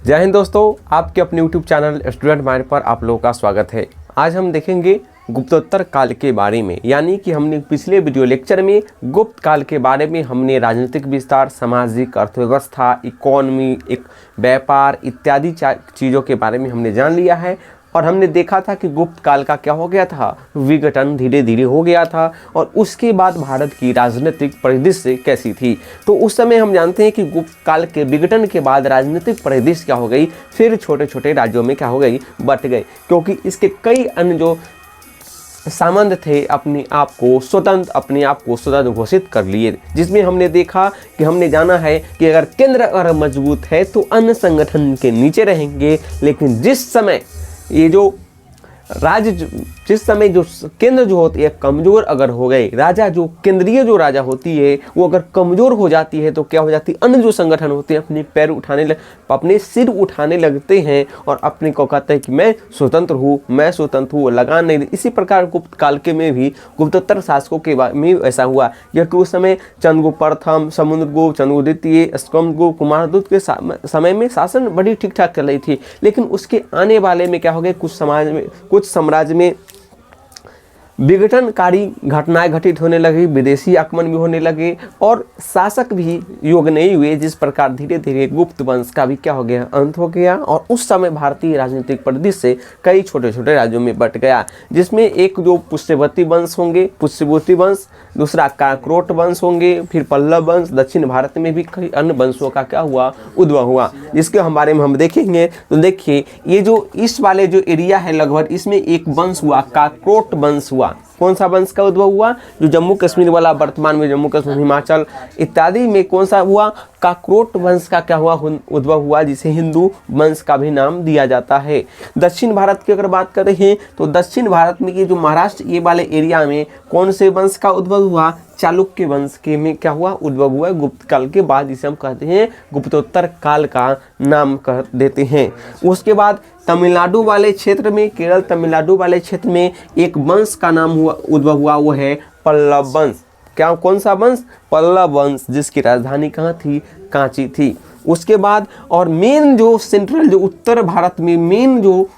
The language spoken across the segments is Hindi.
जय हिंद दोस्तों, आपके अपने YouTube चैनल स्टूडेंट माइंड पर आप लोगों का स्वागत है। आज हम देखेंगे गुप्तोत्तर काल के बारे में, यानी कि हमने पिछले वीडियो लेक्चर में गुप्त काल के बारे में हमने राजनीतिक विस्तार, सामाजिक अर्थव्यवस्था, इकोनॉमी, एक व्यापार इत्यादि चीज़ों के बारे में हमने जान लिया है। और हमने देखा था कि गुप्त काल का क्या हो गया था, विघटन धीरे धीरे हो गया था और उसके बाद भारत की राजनीतिक परिदृश्य कैसी थी। तो उस समय हम जानते हैं कि गुप्त काल के विघटन के बाद राजनीतिक परिदृश्य क्या हो गई, फिर छोटे छोटे राज्यों में क्या हो गई, बट गए, क्योंकि इसके कई अन्य जो सामंत थे अपने आप को स्वतंत्र घोषित कर लिए, जिसमें हमने देखा कि हमने जाना है कि अगर केंद्र अगर मजबूत है तो अन्य संगठन के नीचे रहेंगे, लेकिन जिस समय ये जो जिस समय जो केंद्र जो होती है कमज़ोर अगर हो गए, राजा जो केंद्रीय जो राजा होती है वो अगर कमज़ोर हो जाती है तो क्या हो जाती है, अन्य जो संगठन होते हैं अपने सिर उठाने लगते हैं और अपने को कहते हैं कि मैं स्वतंत्र हूँ, लगान नहीं दे। इसी प्रकार गुप्त काल के में भी गुप्तोत्तर शासकों के में ऐसा हुआ, क्योंकि उस समय चंद्रगुप्त प्रथम, समुद्रगुप्त, चंद्रगुप्त द्वितीय, स्कंदगुप्त, कुमारगुप्त के समय में शासन बड़ी ठीक ठाक चल रही थी। लेकिन उसके आने वाले में क्या हो गया, कुछ साम्राज्य में विघटनकारी घटनाएं घटित होने लगी, विदेशी आक्रमण भी होने लगे और शासक भी योग नहीं हुए, जिस प्रकार धीरे धीरे गुप्त वंश का भी क्या हो गया, अंत हो गया। और उस समय भारतीय राजनीतिक परिदृश्य से कई छोटे छोटे राज्यों में बट गया, जिसमें एक जो पुष्यवती वंश होंगे, पुष्यभूति वंश, दूसरा काकरोट वंश होंगे, फिर पल्लव वंश, दक्षिण भारत में भी कई अन्य वंशों का क्या हुआ, उद्भव हुआ, जिसके बारे में हम देखेंगे। तो देखिए, ये जो इस वाले जो एरिया है लगभग, इसमें एक वंश हुआ, काकरोट वंश हुआ। कौन सा वंश का उद्भव हुआ, जो जम्मू कश्मीर वाला, वर्तमान में जम्मू कश्मीर, हिमाचल इत्यादि में कौन सा हुआ, काकरोट वंश का क्या हुआ, उद्भव हुआ, जिसे हिंदू वंश का भी नाम दिया जाता है। दक्षिण भारत की अगर बात करें हैं तो दक्षिण भारत में ये जो महाराष्ट्र ये वाले एरिया में कौन से वंश का उद्भव हुआ, चालुक्य वंश के में क्या हुआ, उद्भव हुआ गुप्त काल के बाद, जिसे हम कहते हैं गुप्तोत्तर काल का नाम कह देते हैं। उसके बाद तमिलनाडु वाले क्षेत्र में, केरल तमिलनाडु वाले क्षेत्र में एक वंश का नाम उद्भव हुआ, वो है पल्लव वंश। क्या, कौन सा वंश, पल्लव वंश, जिसकी राजधानी कहाँ थी, कांची थी। उसके बाद और मेन जो सेंट्रल जो उत्तर भारत में मेन जो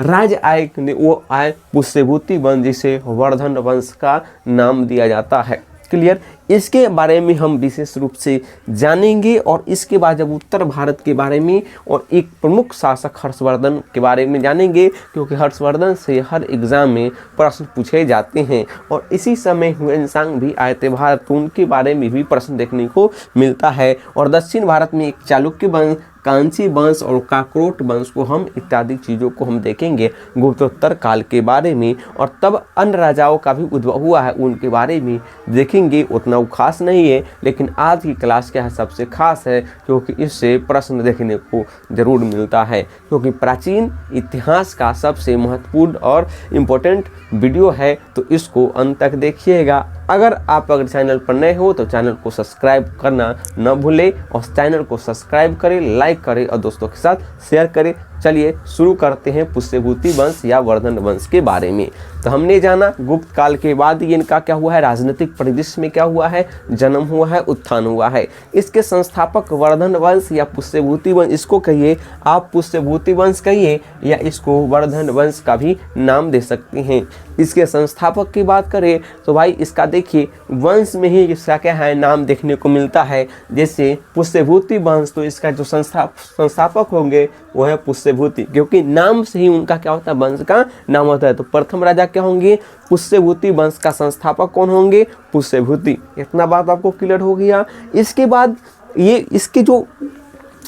राज्य आए वो आए पुष्यभूति वंश, जिसे वर्धन वंश का नाम दिया जाता है। क्लियर, इसके बारे में हम विशेष रूप से जानेंगे। और इसके बाद जब उत्तर भारत के बारे में और एक प्रमुख शासक हर्षवर्धन के बारे में जानेंगे, क्योंकि हर्षवर्धन से हर एग्जाम में प्रश्न पूछे जाते हैं और इसी समय हुएनसांग भी आए थे भारत, तो उनके बारे में भी प्रश्न देखने को मिलता है। और दक्षिण भारत में एक चालुक्य वंश, कांची वंश और काकरोट वंश को हम इत्यादि चीज़ों को हम देखेंगे गुप्तोत्तर काल के बारे में। और तब अन्य राजाओं का भी उद्भव हुआ है, उनके बारे में देखेंगे। उतना खास नहीं है, लेकिन आज की क्लास क्या है, सबसे खास है, क्योंकि इससे प्रश्न देखने को जरूर मिलता है, क्योंकि प्राचीन इतिहास का सबसे महत्वपूर्ण और इम्पोर्टेंट वीडियो है, तो इसको अंत तक देखिएगा। अगर चैनल पर नए हो तो चैनल को सब्सक्राइब करना न भूलें और चैनल को सब्सक्राइब करें, लाइक करें और दोस्तों के साथ शेयर करें। चलिए शुरू करते हैं पुष्यभूति वंश या वर्धन वंश के बारे में। तो हमने जाना गुप्त काल के बाद ये इनका क्या हुआ है, राजनीतिक परिदृश्य में क्या हुआ है, जन्म हुआ है, उत्थान हुआ है। इसके संस्थापक वर्धन वंश या पुष्यभूति वंश, इसको कहिए आप, पुष्यभूति वंश कहिए या इसको वर्धन वंश का भी नाम दे सकते हैं। इसके संस्थापक की बात करें तो भाई इसका देखिए वंश में ही इसका क्या है, नाम देखने को मिलता है। जैसे पुष्यभूति वंश, तो इसका जो संस्थापक होंगे वो है पुष्यभूति, क्योंकि नाम से ही उनका क्या होता है, वंश का नाम होता है। तो प्रथम राजा क्या होंगे, पुष्यभूति वंश का संस्थापक कौन होंगे, पुष्यभूति। इतना बात आपको क्लियर हो गया। इसके बाद ये इसके जो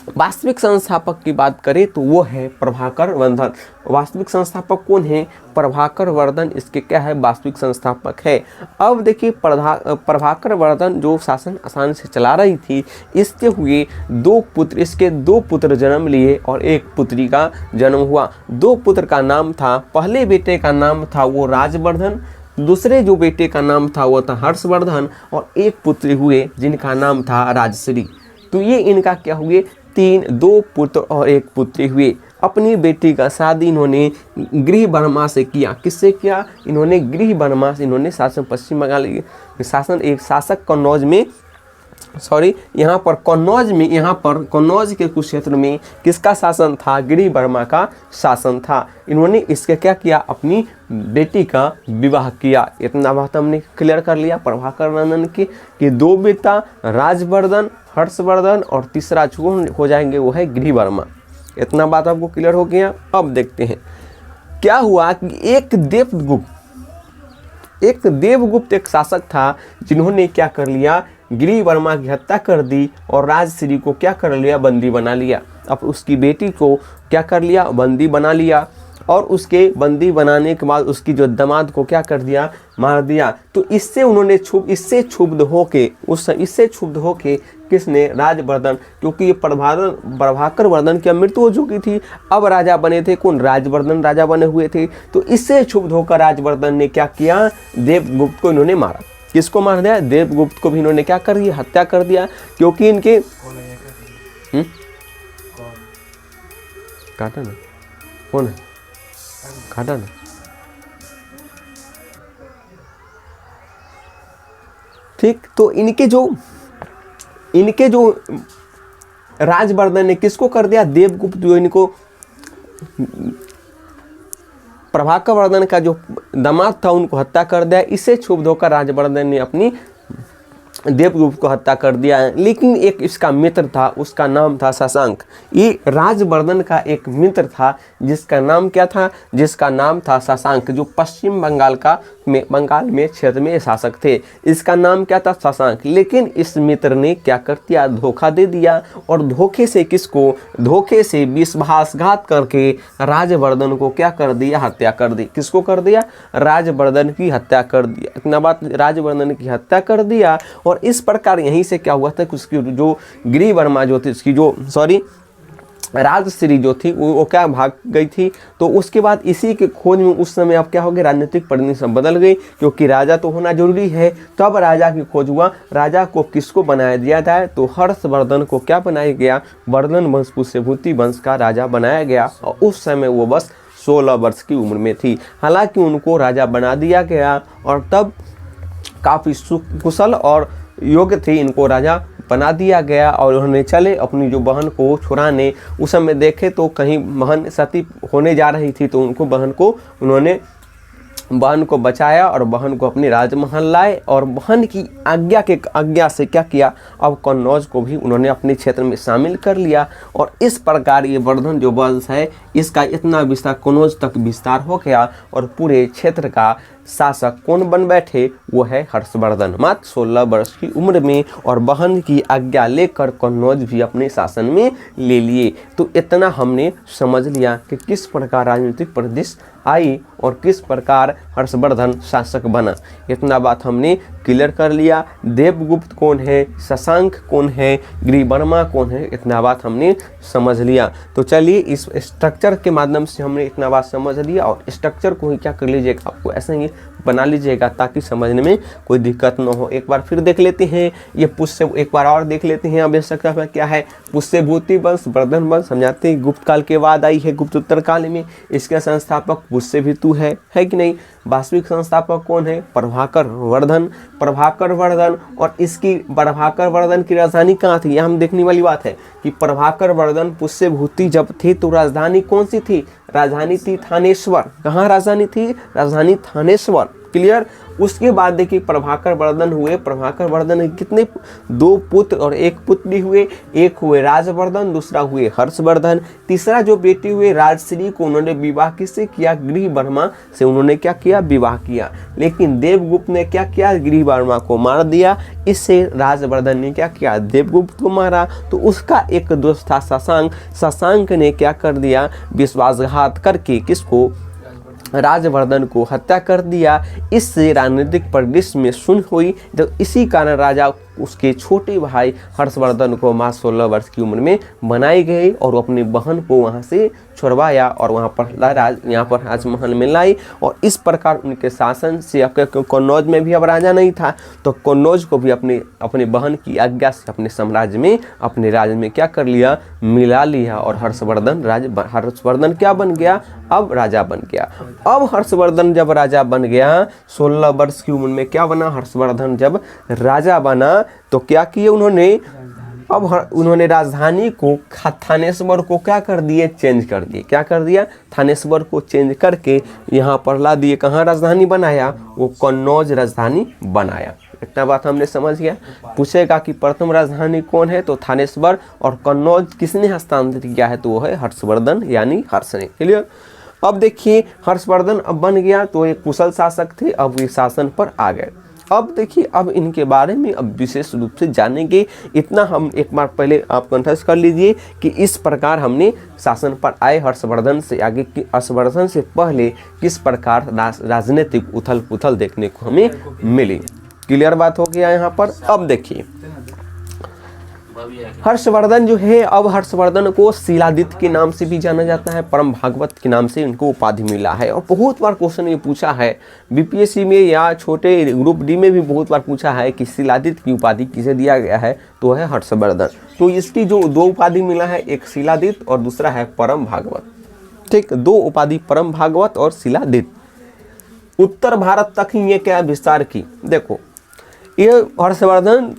वास्तविक संस्थापक की बात करें तो वो है प्रभाकर वर्धन। वास्तविक संस्थापक कौन है, प्रभाकर वर्धन, इसके क्या है, वास्तविक संस्थापक है। अब देखिए प्रभाकर वर्धन जो शासन आसानी से चला रही थी, इसके दो पुत्र जन्म लिए और एक पुत्री का जन्म हुआ। दो पुत्र का नाम था, पहले बेटे का नाम था वो राजवर्धन, दूसरे जो बेटे का नाम था वो था हर्षवर्धन, और एक पुत्री हुए जिनका नाम था राजश्री। तो ये इनका क्या हुए, दो पुत्र और एक पुत्री हुए। अपनी बेटी का शादी इन्होंने गृह बर्मा से किया। किससे किया, इन्होंने गृह बर्मा से, इन्होंने शासन पश्चिम बंगाल शासन एक शासक कन्नौज में यहाँ पर कन्नौज में, यहाँ पर कन्नौज के कुछ क्षेत्र में किसका शासन था? गिरि वर्मा का शासन था। इन्होंने इसके क्या किया? अपनी बेटी का विवाह किया। इतना बात हमने क्लियर कर लिया प्रभाकर वर्धन की कि दो बेटा राजवर्धन, हर्षवर्धन और तीसरा जो हो जाएंगे वो है गिरि वर्मा। इतना बात आपको क्लियर हो गया। अब देखते हैं क्या हुआ कि एक देवगुप्त एक शासक था जिन्होंने क्या कर लिया? गिरि वर्मा की हत्या कर दी और राजश्री को क्या कर लिया? बंदी बना लिया। अब उसकी बेटी को क्या कर लिया? बंदी बना लिया। और उसके बंदी बनाने के बाद उसकी जो दामाद को क्या कर दिया? मार दिया। तो इससे उन्होंने इससे क्षुब्ध होके किसने? राजवर्धन, क्योंकि ये प्रभाकर वर्धन की मृत्यु हो चुकी थी। अब राजा बने थे कौन? राजवर्धन राजा बने हुए थे। तो इससे क्षुब्ध होकर राजवर्धन ने क्या किया? देवगुप्त को इन्होंने मारा। किसको मार दिया? देवगुप्त को भी इन्होंने क्या कर दिया? हत्या कर दिया। क्योंकि इनके काटा ना, कौन है? काटा ना। ठीक, तो इनके जो राजवर्धन ने किसको कर दिया? देवगुप्त जो इनको प्रभाकर वर्धन का जो दामाद था उनको हत्या कर दिया। इससे क्षुब्ध होकर राजवर्धन ने अपनी देवगुप्त को हत्या कर दिया। लेकिन एक इसका मित्र था, उसका नाम था शशांक। ये राजवर्धन का एक मित्र था जिसका नाम क्या था? जिसका नाम था शशांक, जो पश्चिम बंगाल में क्षेत्र में शासक थे। इसका नाम क्या था? शशांक। लेकिन इस मित्र ने क्या कर दिया? धोखा दे दिया। और धोखे से किसको? धोखे से विश्वासघात करके राजवर्धन को क्या कर दिया? हत्या कर दी। किसको कर दिया? राजवर्धन की हत्या कर दिया। इतना बात, राजवर्धन की हत्या कर दिया। और इस प्रकार यहीं से क्या हुआ था कि उसकी जो गिरि वर्मा जो थी, उसकी जो राजश्री जो थी वो क्या भाग गई थी। तो उसके बाद इसी के खोज में उस समय अब क्या हो गया? राजनीतिक परिस्थिति बदल गई, क्योंकि राजा तो होना जरूरी है। तब राजा की खोज हुआ। राजा को किसको बनाया दिया था? तो हर्षवर्धन को क्या बनाया गया? वर्धन वंश पुष्यभूति वंश का राजा बनाया गया। और उस समय वो बस 16 वर्ष की उम्र में थी। हालांकि उनको राजा बना दिया गया और तब काफ़ी कुशल और योग्य थे, इनको राजा बना दिया गया। और उन्होंने चले अपनी जो बहन को छुड़ाने। उस समय देखे तो कहीं बहन सती होने जा रही थी, तो उन्होंने बहन को बचाया और बहन को अपने राजमहल लाए। और बहन की आज्ञा से क्या किया? अब कन्नौज को भी उन्होंने अपने क्षेत्र में शामिल कर लिया। और इस प्रकार ये वर्धन जो वंश है इसका इतना विस्तार कन्नौज तक विस्तार हो गया। और पूरे क्षेत्र का शासक कौन बन बैठे? वो है हर्षवर्धन, मात्र 16 वर्ष की उम्र में। और बहन की आज्ञा लेकर कन्नौज भी अपने शासन में ले लिए। तो इतना हमने समझ लिया कि किस प्रकार राजनीतिक परिदृश्य आई और किस प्रकार हर्षवर्धन शासक बना। इतना बात हमने क्लियर कर लिया। देवगुप्त कौन है, शशांक कौन है, गिरि वर्मा कौन है, इतना बात हमने समझ लिया। तो चलिए इस स्ट्रक्चर के माध्यम से हमने इतना बात समझ लिया। और स्ट्रक्चर को ही क्या कर लीजिएगा, आपको ऐसे ही बना लीजिएगा ताकि समझने में कोई दिक्कत न हो। एक बार फिर देख लेते हैं ये पुष्य, एक बार और देख लेते हैं अब स्ट्रक्चर क्या है। पुष्यभूति वंश, वर्धन वंश समझाते हैं गुप्त काल के बाद आई है, गुप्त उत्तर काल में। इसके संस्थापक पुष्यभूति है कि नहीं। वास्तविक संस्थापक कौन है? प्रभाकर वर्धन। और इसकी प्रभाकर वर्धन की राजधानी कहाँ थी? यह हम देखने वाली बात है कि प्रभाकर वर्धन पुष्यभूति जब थी तो राजधानी कौन सी थी? राजधानी थी थानेश्वर। कहाँ राजधानी थी? राजधानी थानेश्वर। क्लियर। उसके बाद देखिए प्रभाकर वर्धन हुए। प्रभाकर वर्धन के कितने? 2 पुत्र और 1 पुत्री हुए। एक हुए राजवर्धन, दूसरा हुए हर्षवर्धन। तीसरा जो बेटी हुए राजश्री को उन्होंने विवाह किससे किया? गिरि वर्मा से उन्होंने क्या किया? विवाह किया। लेकिन देवगुप्त ने क्या किया? गिरि वर्मा को मार दिया। इससे राजवर्धन ने क्या किया? देवगुप्त को मारा। तो उसका एक दोस्त था शशांक। शशांक ने क्या कर दिया? विश्वासघात करके किसको? राजवर्धन को हत्या कर दिया। इससे राजनीतिक परिदृश्य में सुन हुई। तो इसी कारण राजा उसके छोटे भाई हर्षवर्धन को मात्र 16 वर्ष की उम्र में बनाई गई और अपनी बहन को वहाँ से छुड़वाया और वहाँ पर यहाँ पर राजमहल में लाई। और इस प्रकार उनके शासन से कन्नौज में भी अब राजा नहीं था, तो कन्नौज को भी अपनी बहन की आज्ञा से अपने साम्राज्य में, अपने राज्य में क्या कर लिया? मिला लिया और हर्षवर्धन क्या बन गया, अब राजा बन गया। अब हर्षवर्धन जब राजा बन गया, 16 वर्ष की उम्र में क्या बना, हर्षवर्धन जब राजा बना तो क्या किए उन्होंने, अब उन्होंने राजधानी को थानेश्वर को क्या कर दिए, चेंज कर दिए। क्या कर दिया, थानेश्वर को चेंज करके यहाँ पर ला दिए। कहाँ राजधानी बनाया, वो कन्नौज राजधानी बनाया। इतना बात हमने समझ गया। पूछेगा कि प्रथम राजधानी कौन है, तो थानेश्वर, और कन्नौज किसने हस्तांतरित किया है, तो वो है हर्षवर्धन यानी हर्ष ने। क्लियर। अब देखिए हर्षवर्धन अब बन गया तो एक कुशल शासक थे, अब ये शासन पर आ गए। अब देखिए अब इनके बारे में अब विशेष रूप से जानेंगे। इतना हम एक बार पहले आप कंठस्थ कर लीजिए कि इस प्रकार हमने शासन पर आए हर्षवर्धन से आगे की, हर्षवर्धन से पहले किस प्रकार राजनीतिक उथल पुथल देखने को हमें मिली। क्लियर बात हो गया यहाँ पर। अब देखिए हर्षवर्धन जो है, अब हर्षवर्धन को शिलादित्य के नाम से भी जाना जाता है, परम भागवत के नाम से इनको उपाधि मिला है। और बहुत बार क्वेश्चन ये पूछा है बीपीएससी में या छोटे ग्रुप डी में भी बहुत बार पूछा है कि शिलादित्य की उपाधि किसे दिया गया है, तो है हर्षवर्धन। तो इसकी जो दो उपाधि मिला है, एक शिलादित्य और दूसरा है परम भागवत। ठीक, दो उपाधि परम भागवत और शिलादित्य। उत्तर भारत तक ही ये क्या विस्तार की, देखो ये हर्षवर्धन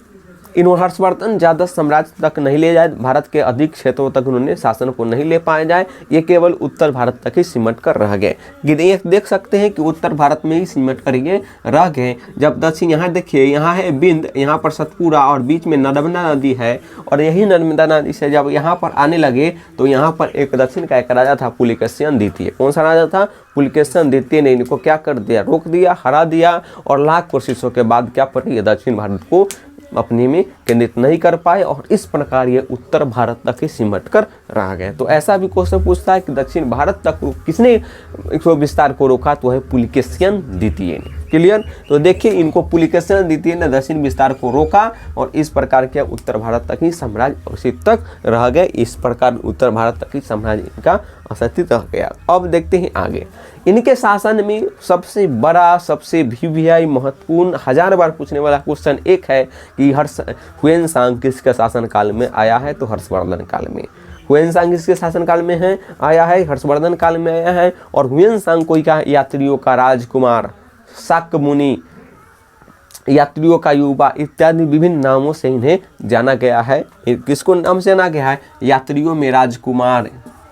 ज़्यादा साम्राज्य तक नहीं ले जाए, भारत के अधिक क्षेत्रों तक उन्होंने शासन को नहीं ले पाए जाए, ये केवल उत्तर भारत तक ही सिमट कर रह गए। ये देख सकते हैं कि उत्तर भारत में ही सिमट कर ये रह गए। जब दक्षिण, यहाँ देखिए यहाँ है बिंद, यहाँ पर सतपुरा और बीच में नर्मदा नदी है, और यही नर्मदा नदी से जब यहाँ पर आने लगे तो यहाँ पर एक दक्षिण का एक राजा था पुलिकेशिन द्वितीय। कौन सा राजा था, पुलिकेशिन द्वितीय ने इनको क्या कर दिया, रोक दिया, हरा दिया, और लाख कोशिशों के बाद क्या पर ये दक्षिण भारत को अपने में केंद्रित नहीं कर पाए, और इस प्रकार ये उत्तर भारत तक ही सिमट कर रह गए। तो ऐसा भी क्वेश्चन पूछता है कि दक्षिण भारत तक किसने विस्तार को रोका, तो है पुलिकेशिन द्वितीय ने। क्लियर। तो देखिए इनको पुलिकेशिन द्वितीय ने दक्षिण विस्तार को रोका, और इस प्रकार के उत्तर भारत तक ही साम्राज्य अवशिष्ट तक रह गए। इस प्रकार उत्तर भारत तक ही साम्राज्य इनका अस्तित्व रह गया। अब देखते हैं आगे इनके शासन में सबसे बड़ा, सबसे भी महत्वपूर्ण, 1000 बार पूछने वाला क्वेश्चन एक है कि हुएनसांग किसके शासन काल में आया है, तो हर्षवर्धन काल में। हुएनसांग किसके शासन काल में है, आया है, हर्षवर्धन काल में आया है। और हुएनसांग कोई क्या, यात्रियों का राजकुमार, शाक्य मुनि, यात्रियों का युवा इत्यादि विभिन्न नामों से इन्हें जाना गया है। किसको नाम से जाना गया है, यात्रियों में राजकुमार,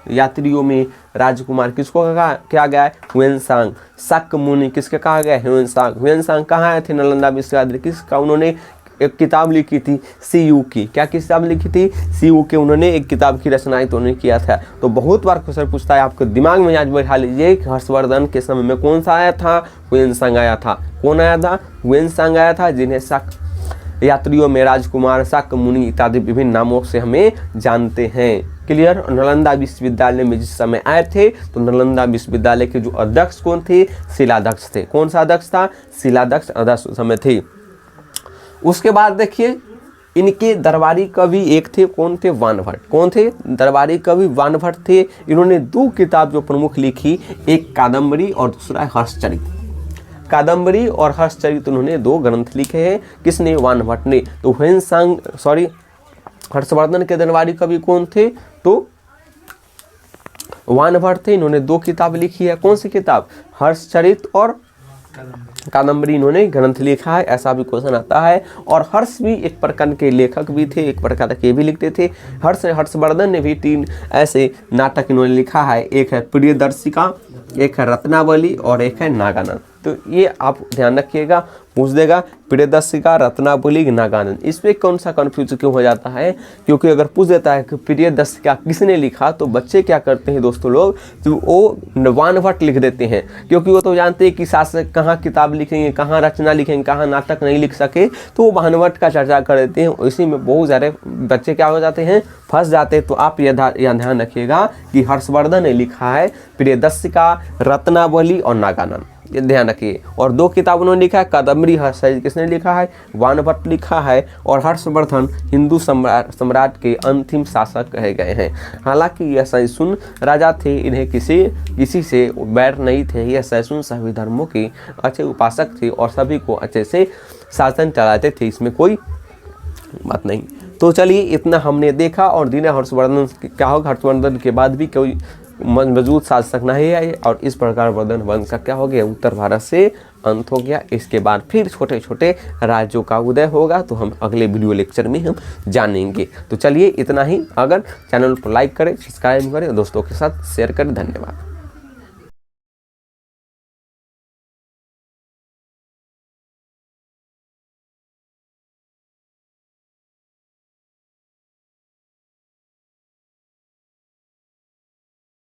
यात्रियों में राजकुमार किसको कहा गया है, हुएनसांग। शाक्य मुनि किसके कहा गया है, हुएनसांग। हुएनसांग कहाँ आए थे, नालंदा विश्वविद्यालय। किसका, उन्होंने एक किताब लिखी थी सीयू की। क्या किताब लिखी थी, सीयू के उन्होंने एक किताब की रचना तो उन्होंने किया था। तो बहुत बार क्वेश्चन पूछता है, आपके दिमाग में आज बैठा लीजिए कि हर्षवर्धन के समय में कौन सा आया था, हुएनसांग आया था। कौन आया था, हुएनसांग आया था, जिन्हें शाक्य, यात्रियों में राजकुमार, शाक्य मुनि इत्यादि विभिन्न नामों से हमें जानते हैं। क्लियर। नालंदा विश्वविद्यालय में जिस समय आए थे, तो नालंदा विश्वविद्यालय के जो अध्यक्ष कौन थे, शिलाध्यक्ष थे। कौन सा अध्यक्ष था, शिलाध्यक्ष अध्यक्ष उस समय थे। उसके बाद देखिए इनके दरबारी कवि एक थे, कौन थे, वानभट्ट। कौन थे, दरबारी कवि वानभट्ट थे। इन्होंने 2 किताब जो प्रमुख लिखी, एक कादम्बरी और दूसरा हर्षचरित। कादम्बरी और हर्षचरित उन्होंने 2 ग्रंथ लिखे हैं। किसने, वानभट्ट ने। तो हर्षवर्धन के दरबारी कवि कौन थे, तो वानभट्ट थे। इन्होंने 2 किताब लिखी है। कौन सी किताब, हर्षचरित और कादम्बरी इन्होंने ग्रंथ लिखा है। ऐसा भी क्वेश्चन आता है। और हर्ष भी एक प्रकार के लेखक भी थे, एक प्रकार के भी लिखते थे। हर्षवर्धन ने भी 3 ऐसे नाटक इन्होंने लिखा है। एक है प्रियदर्शिका, एक है रत्नावली और एक है नागानंद। तो ये आप ध्यान रखिएगा, पूछ देगा प्रियदर्शिका, रत्नावली, नागानंद। इसमें कौन सा कन्फ्यूज क्यों हो जाता है, क्योंकि अगर पूछ देता है कि प्रियदर्शिका किसने लिखा, तो बच्चे क्या करते हैं दोस्तों लोग, तो वो वानभट्ट लिख देते हैं। क्योंकि वो तो जानते हैं कि शासक कहाँ किताब लिखेंगे, कहाँ रचना लिखेंगे, कहाँ नाटक नहीं लिख सके, तो वो वानभट्ट का चर्चा कर देते हैं। इसी में बहुत सारे बच्चे क्या हो जाते हैं, फंस जाते हैं। तो आप यह ध्यान रखिएगा कि हर्षवर्धन ने लिखा है प्रियदर्शिका, रत्नावली और नागानंद, ये ध्यान रखिए। और 2 किताब उन्होंने लिखा है, कादम्बरी हर्षचरित किसने लिखा है, वानभट्ट लिखा है। और हर्षवर्धन हिंदू सम्राट के अंतिम शासक कहे गए हैं। हालांकि यह सहिष्णु राजा थे, इन्हें किसी से बैर नहीं थे। यह सहिष्णु सभी धर्मों के अच्छे उपासक थे और सभी को अच्छे से शासन चलाते थे, इसमें कोई बात नहीं। तो चलिए इतना हमने देखा और दिन हर्षवर्धन क्या होगा, हर्षवर्धन के बाद भी कोई मजबूत शासक नहीं आए और इस प्रकार वर्धन वंश का क्या हो गया, उत्तर भारत से अंत हो गया। इसके बाद फिर छोटे छोटे राज्यों का उदय होगा, तो हम अगले वीडियो लेक्चर में हम जानेंगे। तो चलिए इतना ही। अगर चैनल को लाइक करें, सब्सक्राइब करें, दोस्तों के साथ शेयर करें। धन्यवाद।